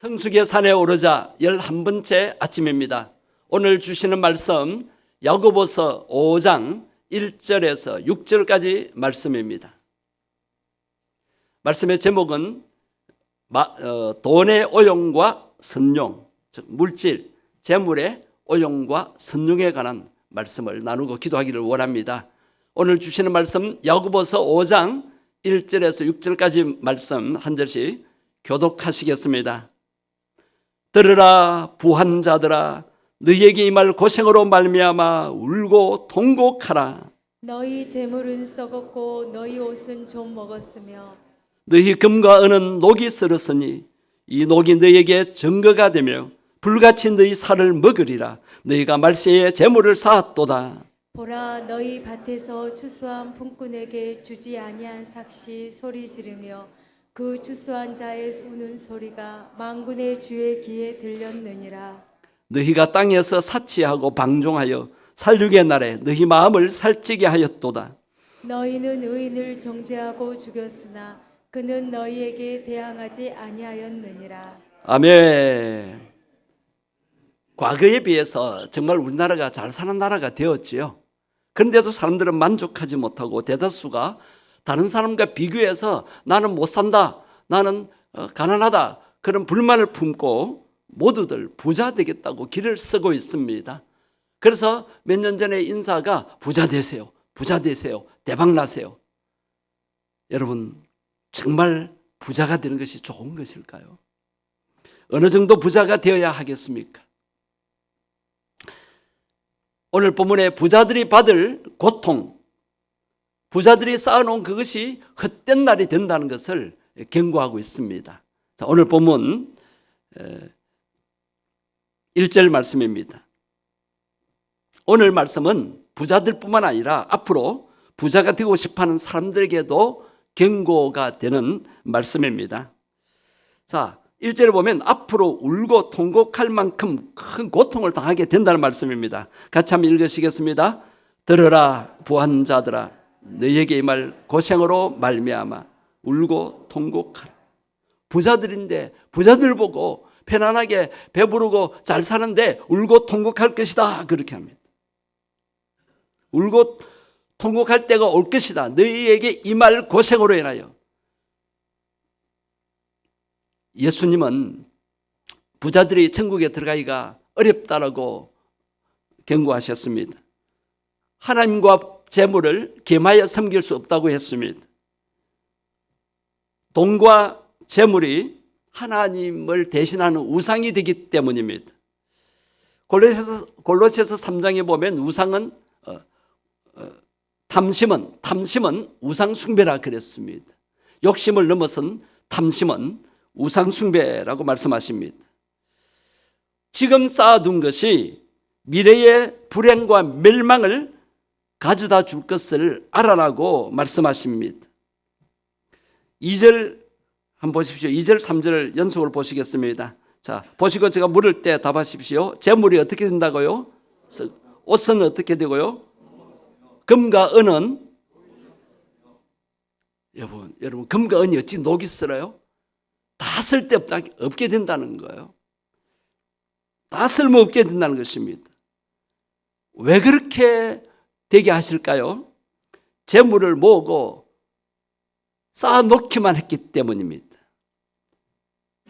성수기 산에 오르자 11번째 아침입니다. 오늘 주시는 말씀 야고보서 5장 1절에서 6절까지 말씀입니다. 말씀의 제목은 돈의 오용과 선용, 즉 물질, 재물의 오용과 선용에 관한 말씀을 나누고 기도하기를 원합니다. 오늘 주시는 말씀 야고보서 5장 1절에서 6절까지 말씀 한 절씩 교독하시겠습니다. 들으라 부한 자들아, 너희에게 임할 고생으로 말미암아 울고 통곡하라. 너희 재물은 썩었고 너희 옷은 좀 먹었으며 너희 금과 은은 녹이 썰었으니 이 녹이 너희에게 증거가 되며 불같이 너희 살을 먹으리라. 너희가 말세에 재물을 쌓았도다. 보라, 너희 밭에서 추수한 품꾼에게 주지 아니한 삭시 소리 지르며 그 추수한 자의 우는 소리가 만군의 주의 귀에 들렸느니라. 너희가 땅에서 사치하고 방종하여 살육의 날에 너희 마음을 살찌게 하였도다. 너희는 의인을 정죄하고 죽였으나 그는 너희에게 대항하지 아니하였느니라. 아멘. 과거에 비해서 정말 우리나라가 잘 사는 나라가 되었지요. 그런데도 사람들은 만족하지 못하고 대다수가 다른 사람과 비교해서 나는 못 산다, 나는 가난하다, 그런 불만을 품고 모두들 부자 되겠다고 길을 쓰고 있습니다. 그래서 몇 년 전에 인사가 부자 되세요, 부자 되세요, 대박 나세요. 여러분, 정말 부자가 되는 것이 좋은 것일까요? 어느 정도 부자가 되어야 하겠습니까? 오늘 본문에 부자들이 받을 고통, 부자들이 쌓아놓은 그것이 헛된 날이 된다는 것을 경고하고 있습니다. 자, 오늘 본문 1절 말씀입니다. 오늘 말씀은 부자들뿐만 아니라 앞으로 부자가 되고 싶어하는 사람들에게도 경고가 되는 말씀입니다. 자, 1절에 보면 앞으로 울고 통곡할 만큼 큰 고통을 당하게 된다는 말씀입니다. 같이 한번 읽으시겠습니다. 들으라 부한 자들아, 너희에게 임할 고생으로 말미암아 울고 통곡하라. 부자들인데 부자들 보고 편안하게 배부르고 잘 사는데 울고 통곡할 것이다, 그렇게 합니다. 울고 통곡할 때가 올 것이다. 너희에게 임할 고생으로 인하여. 예수님은 부자들이 천국에 들어가기가 어렵다라고 경고하셨습니다. 하나님과 재물을 겸하여 섬길 수 없다고 했습니다. 돈과 재물이 하나님을 대신하는 우상이 되기 때문입니다. 골로새서 3장에 보면 우상은 탐심은 우상 숭배라 그랬습니다. 욕심을 넘어선 탐심은 우상 숭배라고 말씀하십니다. 지금 쌓아둔 것이 미래의 불행과 멸망을 가져다 줄 것을 알아라고 말씀하십니다. 2절 한번 보십시오. 2절 3절을 연속으로 보시겠습니다. 자, 보시고 제가 물을 때 답하십시오. 재물이 어떻게 된다고요? 옷은 어떻게 되고요? 금과 은은, 여러분 금과 은이 어찌 녹이 쓸어요? 다 쓸데없게 된다는 거예요. 다 쓸모없게 된다는 것입니다. 왜 그렇게 되게 하실까요? 재물을 모으고 쌓아놓기만 했기 때문입니다.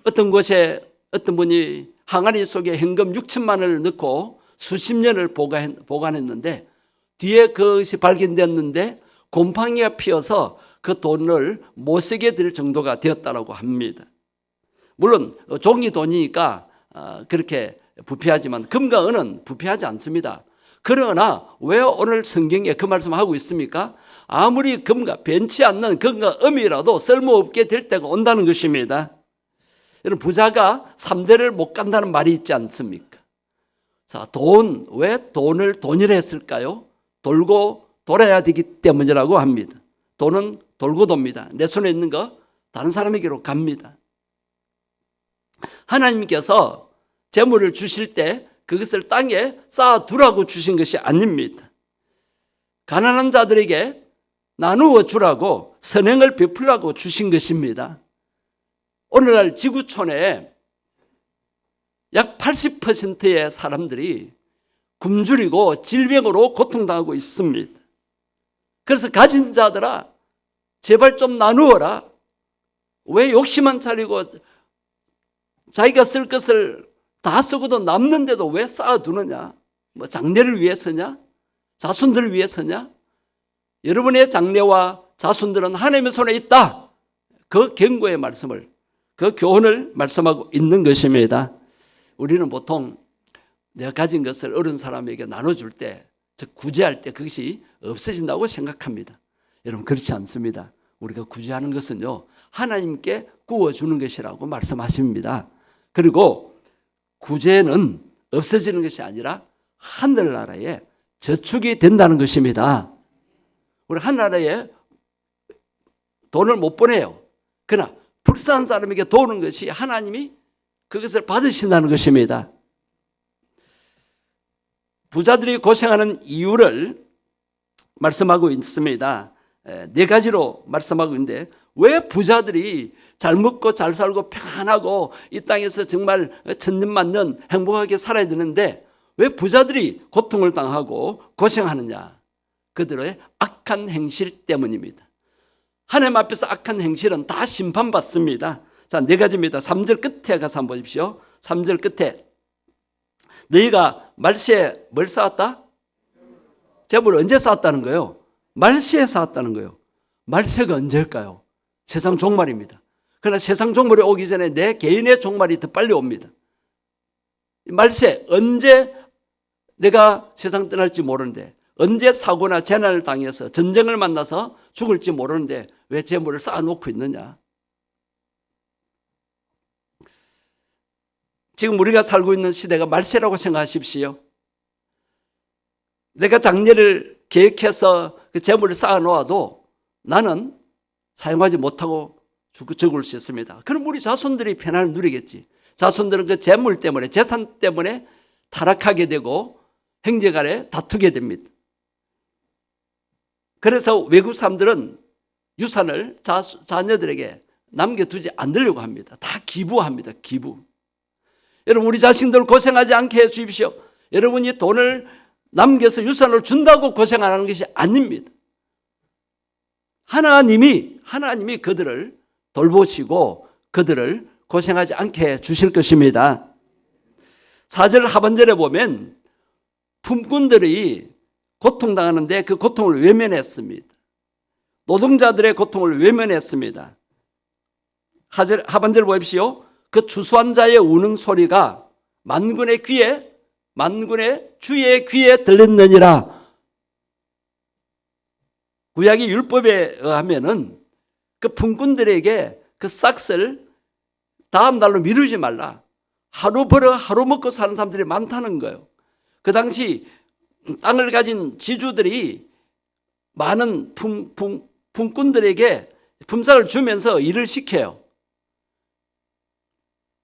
어떤 곳에 어떤 분이 항아리 속에 현금 6천만 원을 넣고 수십 년을 보관했는데 뒤에 그것이 발견됐는데 곰팡이가 피어서 그 돈을 못 쓰게 될 정도가 되었다고 합니다. 물론 종이 돈이니까 그렇게 부패하지만 금과 은은 부패하지 않습니다. 그러나 왜 오늘 성경에 그 말씀하고 있습니까? 아무리 금과 변치 않는 금과 음이라도 쓸모없게 될 때가 온다는 것입니다. 여러분, 부자가 3대를 못 간다는 말이 있지 않습니까? 자, 왜 돈을 돈이라 했을까요? 돌고 돌아야 되기 때문이라고 합니다. 돈은 돌고 돕니다. 내 손에 있는 거 다른 사람에게로 갑니다. 하나님께서 재물을 주실 때 그것을 땅에 쌓아두라고 주신 것이 아닙니다. 가난한 자들에게 나누어 주라고 선행을 베풀라고 주신 것입니다. 오늘날 지구촌에 약 80%의 사람들이 굶주리고 질병으로 고통당하고 있습니다. 그래서 가진 자들아 제발 좀 나누어라. 왜 욕심만 차리고 자기가 쓸 것을 다 쓰고도 남는데도 왜 쌓아두느냐? 뭐 장래를 위해서냐? 자손들을 위해서냐? 여러분의 장래와 자손들은 하나님의 손에 있다. 그 경고의 말씀을, 그 교훈을 말씀하고 있는 것입니다. 우리는 보통 내가 가진 것을 어른 사람에게 나눠줄 때, 즉 구제할 때 그것이 없어진다고 생각합니다. 여러분 그렇지 않습니다. 우리가 구제하는 것은요, 하나님께 구워주는 것이라고 말씀하십니다. 그리고 구제는 없어지는 것이 아니라 하늘나라에 저축이 된다는 것입니다. 우리 하늘나라에 돈을 못 보내요. 그러나 불쌍한 사람에게 도는 것이 하나님이 그것을 받으신다는 것입니다. 부자들이 고생하는 이유를 말씀하고 있습니다. 4가지로 말씀하고 있는데, 왜 부자들이 잘 먹고 잘 살고 평안하고 이 땅에서 정말 천년만년 행복하게 살아야 되는데 왜 부자들이 고통을 당하고 고생하느냐? 그들의 악한 행실 때문입니다. 하나님 앞에서 악한 행실은 다 심판받습니다. 자, 4가지입니다. 3절 끝에 가서 한번 보십시오. 3절 끝에 너희가 말시에 뭘 쌓았다? 재물을 언제 쌓았다는 거예요? 말시에 쌓았다는 거예요. 말세가 언제일까요? 세상 종말입니다. 그러나 세상 종말이 오기 전에 내 개인의 종말이 더 빨리 옵니다. 말세, 언제 내가 세상 떠날지 모르는데, 언제 사고나 재난을 당해서 전쟁을 만나서 죽을지 모르는데 왜 재물을 쌓아놓고 있느냐? 지금 우리가 살고 있는 시대가 말세라고 생각하십시오. 내가 장래를 계획해서 그 재물을 쌓아놓아도 나는 사용하지 못하고 죽을 수 있습니다. 그럼 우리 자손들이 편안을 누리겠지. 자손들은 그 재물 때문에, 재산 때문에 타락하게 되고 형제간에 다투게 됩니다. 그래서 외국 사람들은 유산을 자녀들에게 남겨두지 않으려고 합니다. 다 기부합니다. 기부. 여러분 우리 자신들 고생하지 않게 해 주십시오. 여러분이 돈을 남겨서 유산을 준다고 고생 안 하는 것이 아닙니다. 하나님이 그들을 돌보시고 그들을 고생하지 않게 주실 것입니다. 4절 하반절에 보면 품꾼들이 고통당하는데 그 고통을 외면했습니다. 노동자들의 고통을 외면했습니다. 하반절 보십시오. 그 추수한 자의 우는 소리가 만군의 주의 귀에 들렸느니라. 구약의 율법에 의하면은 그 품꾼들에게 그 싹을 다음 날로 미루지 말라. 하루 벌어 하루 먹고 사는 사람들이 많다는 거예요. 그 당시 땅을 가진 지주들이 많은 품꾼들에게 품삯을 주면서 일을 시켜요.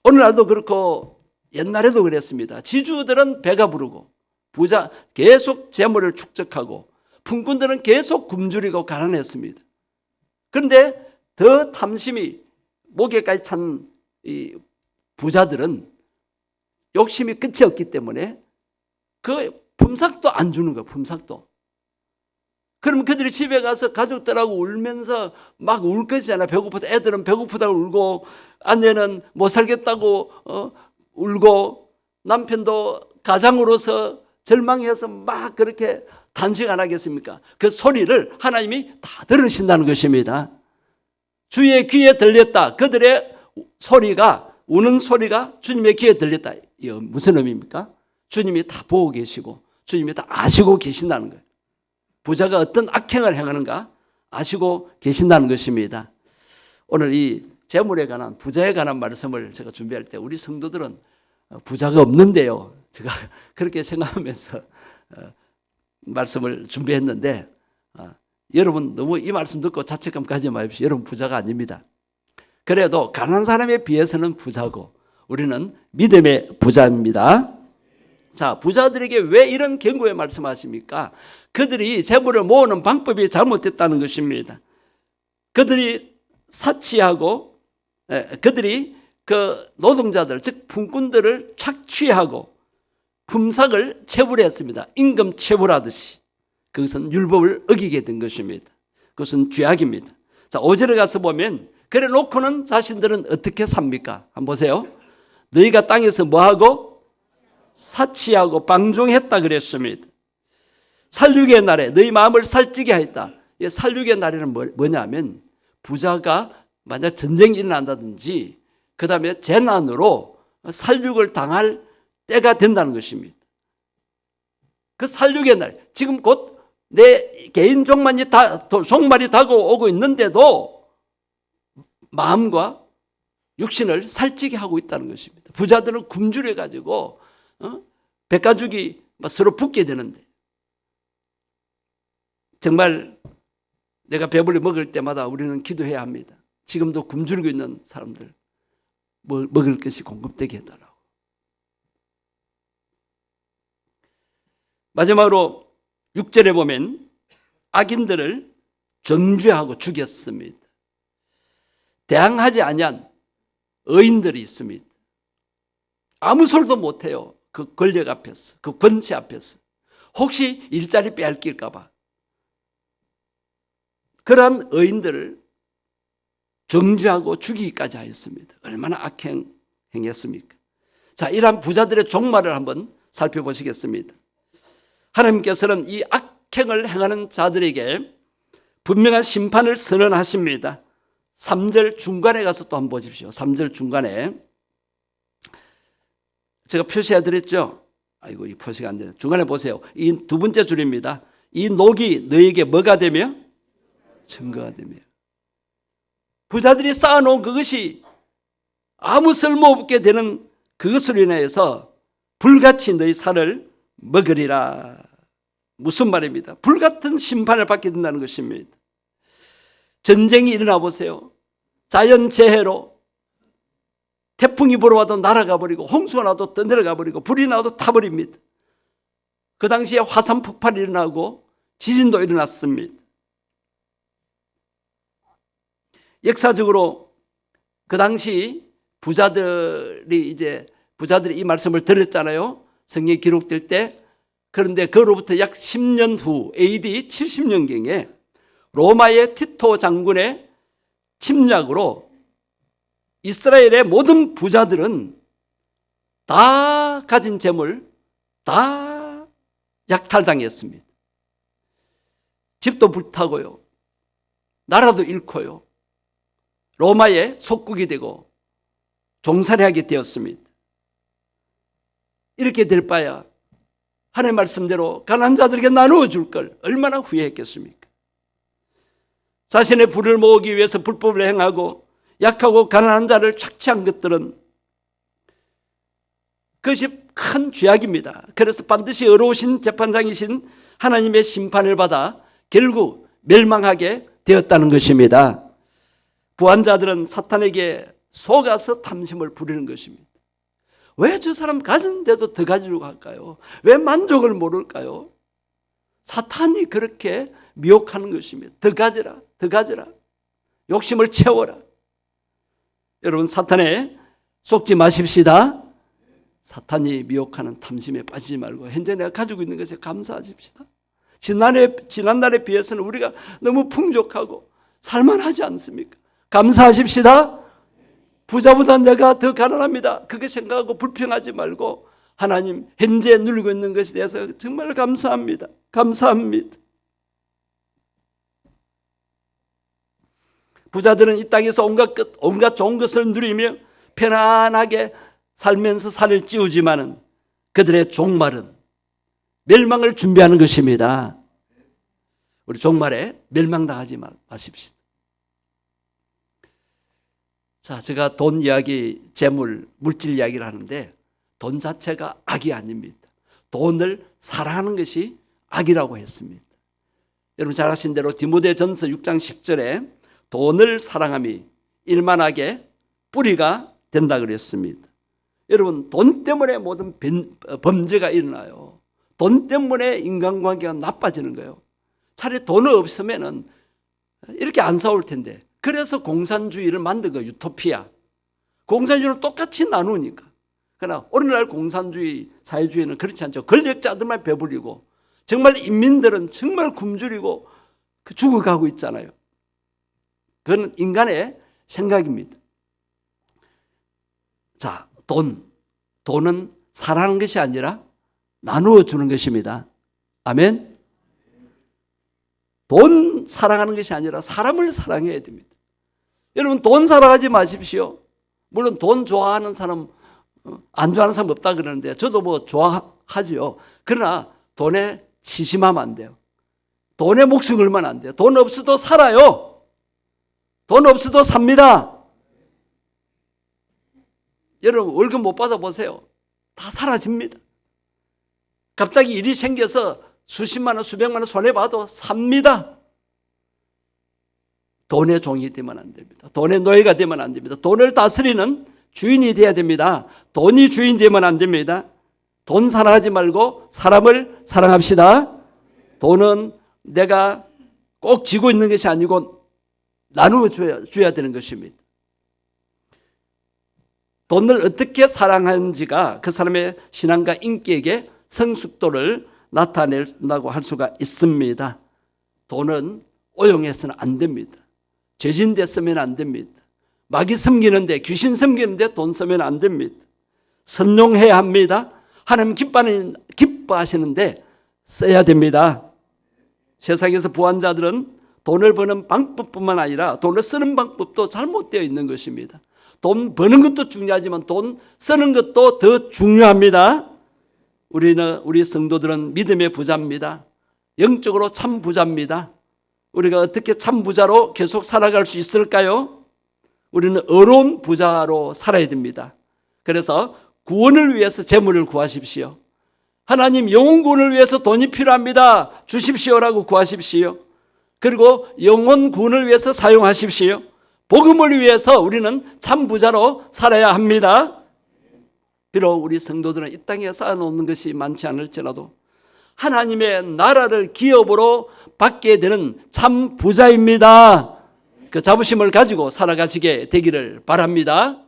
오늘날도 그렇고 옛날에도 그랬습니다. 지주들은 배가 부르고 부자 계속 재물을 축적하고 품꾼들은 계속 굶주리고 가난했습니다. 그런데 더 탐심이 목에까지 찬 이 부자들은 욕심이 끝이 없기 때문에 그 품삯도 안 주는 거예요. 품삯도. 그러면 그들이 집에 가서 가족들하고 울면서 막 울 것이잖아요. 배고프다. 애들은 배고프다고 울고 아내는 못 살겠다고 울고 남편도 가장으로서 절망해서 막 그렇게 단식 안 하겠습니까? 그 소리를 하나님이 다 들으신다는 것입니다. 주의 귀에 들렸다. 그들의 소리가, 우는 소리가 주님의 귀에 들렸다. 이게 무슨 의미입니까? 주님이 다 보고 계시고 주님이 다 아시고 계신다는 거예요. 부자가 어떤 악행을 행하는가 아시고 계신다는 것입니다. 오늘 이 재물에 관한, 부자에 관한 말씀을 제가 준비할 때 우리 성도들은 부자가 없는데요. 제가 그렇게 생각하면서 말씀을 준비했는데 여러분 너무 이 말씀 듣고 자책감 가지 마십시오. 여러분 부자가 아닙니다. 그래도 가난한 사람에 비해서는 부자고 우리는 믿음의 부자입니다. 자, 부자들에게 왜 이런 경고의 말씀하십니까? 그들이 재물을 모으는 방법이 잘못됐다는 것입니다. 그들이 사치하고 그들이 그 노동자들, 즉 품꾼들을 착취하고 품삯을 체불했습니다. 임금 체불하듯이. 그것은 율법을 어기게 된 것입니다. 그것은 죄악입니다. 자, 5절에 가서 보면 그래 놓고는 자신들은 어떻게 삽니까? 한번 보세요. 너희가 땅에서 뭐하고? 사치하고 방종했다 그랬습니다. 살육의 날에 너희 마음을 살찌게 하였다. 살육의 날에는 뭐냐면 부자가 만약 전쟁이 일어난다든지 그 다음에 재난으로 살육을 당할 때가 된다는 것입니다. 그 살육의 날, 지금 곧 내 개인 종말이 다가오고 있는데도 마음과 육신을 살찌게 하고 있다는 것입니다. 부자들은 굶주려 가지고 백가죽이 서로 붙게 되는데 정말 내가 배불리 먹을 때마다 우리는 기도해야 합니다. 지금도 굶주리고 있는 사람들 먹을 것이 공급되게 해달라고. 마지막으로 6절에 보면 악인들을 정죄하고 죽였습니다. 대항하지 아니한 의인들이 있습니다. 아무 소리도 못해요. 그 권력 앞에서, 그 권세 앞에서. 혹시 일자리 빼앗길까 봐. 그러한 의인들을 정죄하고 죽이기까지 하였습니다. 얼마나 악행했습니까? 자, 이러한 부자들의 종말을 한번 살펴보시겠습니다. 하나님께서는 이 악행을 행하는 자들에게 분명한 심판을 선언하십니다. 3절 중간에 가서 또 한번 보십시오. 3절 중간에 제가 표시해 드렸죠. 아이고, 이 표시가 안 되네. 중간에 보세요. 이 두 번째 줄입니다. 이 녹이 너에게 뭐가 되며? 증거가 되며. 부자들이 쌓아놓은 그것이 아무 쓸모없게 되는 그것으로 인해서 불같이 너희 살을 먹으리라. 무슨 말입니다? 불같은 심판을 받게 된다는 것입니다. 전쟁이 일어나 보세요. 자연재해로 태풍이 불어와도 날아가 버리고 홍수가 나도 떠내려가 버리고 불이 나도 타버립니다. 그 당시에 화산 폭발이 일어나고 지진도 일어났습니다. 역사적으로 그 당시 부자들이 이 말씀을 들었잖아요. 성경에 기록될 때. 그런데 그로부터 약 10년 후 AD 70년경에 로마의 티토 장군의 침략으로 이스라엘의 모든 부자들은 다 가진 재물 다 약탈당했습니다. 집도 불타고요. 나라도 잃고요. 로마의 속국이 되고 종살이 하게 되었습니다. 이렇게 될 바야 하나님의 말씀대로 가난한 자들에게 나누어 줄 걸 얼마나 후회했겠습니까? 자신의 부를 모으기 위해서 불법을 행하고 약하고 가난한 자를 착취한 것들은 그것이 큰 죄악입니다. 그래서 반드시 의로우신 재판장이신 하나님의 심판을 받아 결국 멸망하게 되었다는 것입니다. 부한자들은 사탄에게 속아서 탐심을 부리는 것입니다. 왜 저 사람 가진데도 더 가지려고 할까요? 왜 만족을 모를까요? 사탄이 그렇게 미혹하는 것입니다. 더 가져라, 더 가져라. 욕심을 채워라. 여러분, 사탄에 속지 마십시다. 사탄이 미혹하는 탐심에 빠지지 말고 현재 내가 가지고 있는 것에 감사하십시다. 지난날에 비해서는 우리가 너무 풍족하고 살만하지 않습니까? 감사하십시다. 부자보다 내가 더 가난합니다. 그렇게 생각하고 불평하지 말고 하나님 현재 누리고 있는 것에 대해서 정말 감사합니다. 감사합니다. 부자들은 이 땅에서 온갖 좋은 것을 누리며 편안하게 살면서 살을 찌우지만은 그들의 종말은 멸망을 준비하는 것입니다. 우리 종말에 멸망당하지 마십시오. 자, 제가 돈 이야기, 재물, 물질 이야기를 하는데 돈 자체가 악이 아닙니다. 돈을 사랑하는 것이 악이라고 했습니다. 여러분 잘 아신 대로 디모데전서 6장 10절에 돈을 사랑함이 일만하게 뿌리가 된다 그랬습니다. 여러분 돈 때문에 모든 범죄가 일어나요. 돈 때문에 인간관계가 나빠지는 거예요. 차라리 돈이 없으면은 이렇게 안 싸울 텐데. 그래서 공산주의를 만든 거예요. 유토피아. 공산주의는 똑같이 나누니까. 그러나 오늘날 공산주의, 사회주의는 그렇지 않죠. 권력자들만 배불리고 정말 인민들은 정말 굶주리고 죽어가고 있잖아요. 그건 인간의 생각입니다. 자, 돈은 사랑하는 것이 아니라 나누어 주는 것입니다. 아멘. 돈 사랑하는 것이 아니라 사람을 사랑해야 됩니다. 여러분, 돈 사랑하지 마십시오. 물론 돈 좋아하는 사람, 안 좋아하는 사람 없다 그러는데 저도 뭐 좋아하지요. 그러나 돈에 시심하면 안 돼요. 돈에 목숨 걸면 안 돼요. 돈 없어도 살아요. 돈 없어도 삽니다. 여러분, 월급 못 받아보세요. 다 사라집니다. 갑자기 일이 생겨서 수십만 원, 수백만 원 손해봐도 삽니다. 돈의 종이 되면 안 됩니다. 돈의 노예가 되면 안 됩니다. 돈을 다스리는 주인이 되어야 됩니다. 돈이 주인 되면 안 됩니다. 돈 사랑하지 말고 사람을 사랑합시다. 돈은 내가 꼭 쥐고 있는 것이 아니고 나누어 줘야 되는 것입니다. 돈을 어떻게 사랑하는지가 그 사람의 신앙과 인격의 성숙도를 나타낸다고 할 수가 있습니다. 돈은 오용해서는 안 됩니다. 죄진데 쓰면 안 됩니다. 마귀 섬기는데, 귀신 섬기는데 돈 쓰면 안 됩니다. 선용해야 합니다. 하나님 기뻐하시는데 써야 됩니다. 세상에서 부한 자들은 돈을 버는 방법뿐만 아니라 돈을 쓰는 방법도 잘못되어 있는 것입니다. 돈 버는 것도 중요하지만 돈 쓰는 것도 더 중요합니다. 우리 성도들은 믿음의 부자입니다. 영적으로 참 부자입니다. 우리가 어떻게 참 부자로 계속 살아갈 수 있을까요? 우리는 어려운 부자로 살아야 됩니다. 그래서 구원을 위해서 재물을 구하십시오. 하나님, 영혼 구원을 위해서 돈이 필요합니다. 주십시오라고 구하십시오. 그리고 영혼 구원을 위해서 사용하십시오. 복음을 위해서 우리는 참 부자로 살아야 합니다. 비록 우리 성도들은 이 땅에 쌓아놓는 것이 많지 않을지라도 하나님의 나라를 기업으로 받게 되는 참 부자입니다. 그 자부심을 가지고 살아가시게 되기를 바랍니다.